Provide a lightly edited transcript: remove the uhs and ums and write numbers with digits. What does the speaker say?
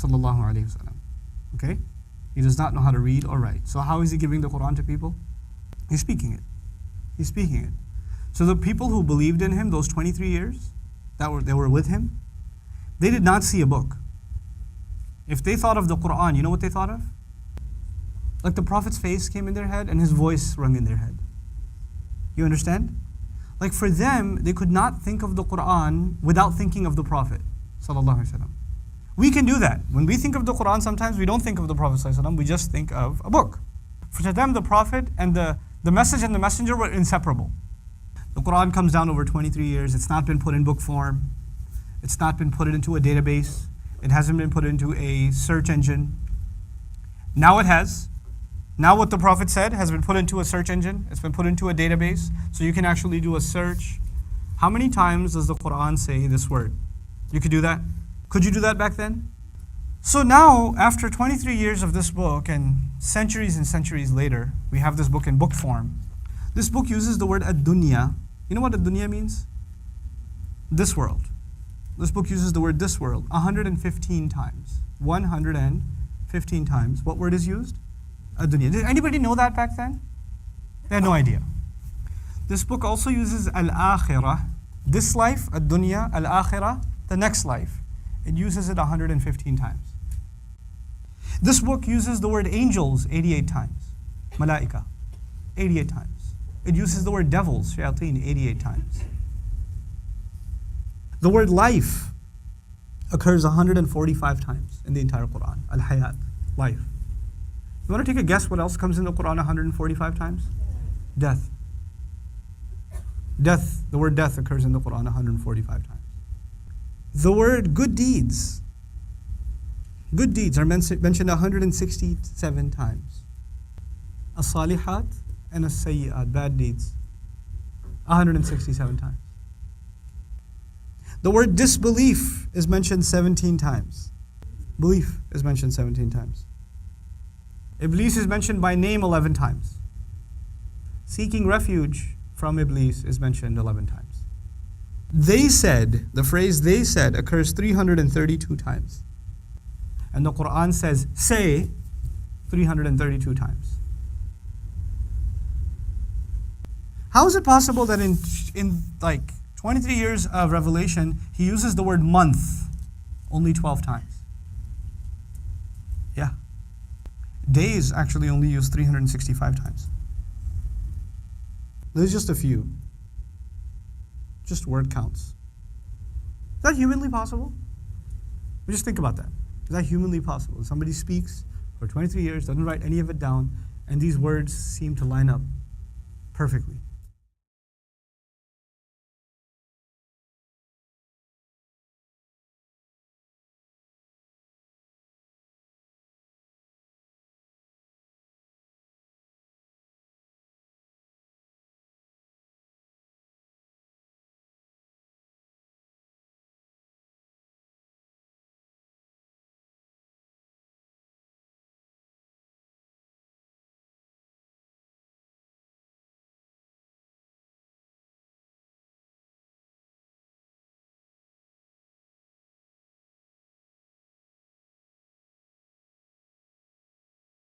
sallallahu alaihi wasallam. Okay? He does not know how to read or write. So how is he giving the Quran to people? He's speaking it. He's speaking it. So the people who believed in him those 23 years, they were with him, they did not see a book. If they thought of the Quran, you know what they thought of? Like the Prophet's face came in their head and his voice rung in their head. You understand? Like for them, they could not think of the Quran without thinking of the Prophet sallallahu alaihi wasallam. We can do that. When we think of the Quran, sometimes we don't think of the Prophet sallallahu alaihi wasallam, we just think of a book. For them, the Prophet and the message and the messenger were inseparable. The Quran comes down over 23 years. It's not been put in book form. It's not been put into a database. It hasn't been put into a search engine. Now it has. Now what the Prophet said has been put into a search engine. It's been put into a database. So you can actually do a search. How many times does the Quran say this word? You could do that? Could you do that back then? So now, after 23 years of this book and centuries later, we have this book in book form. This book uses the word ad-dunya. You know what ad-dunya means? This world. This book uses the word this world 115 times. 115 times. What word is used? Ad-dunya. Did anybody know that back then? They had no idea. This book also uses al-akhirah. This life, ad-dunya, al-akhirah, the next life. It uses it 115 times. This book uses the word angels 88 times. Malaika, 88 times. It uses the word devils, shayateen, 88 times. The word life occurs 145 times in the entire Quran. Al-hayat, life. You want to take a guess what else comes in the Quran 145 times? Death. Death, the word death occurs in the Quran 145 times. The word good deeds. Good deeds are mentioned 167 times. As-salihat and as-sayyi'at, bad deeds, 167 times. The word disbelief is mentioned 17 times. Belief is mentioned 17 times. Iblis is mentioned by name 11 times. Seeking refuge from Iblis is mentioned 11 times. They said, the phrase they said occurs 332 times. And the Quran says, say 332 times. How is it possible that in like 23 years of revelation, he uses the word month only 12 times? Yeah. Days actually only used 365 times. There's just a few. Just word counts. Is that humanly possible? Just think about that. Is that humanly possible? Somebody speaks for 23 years, doesn't write any of it down, and these words seem to line up perfectly.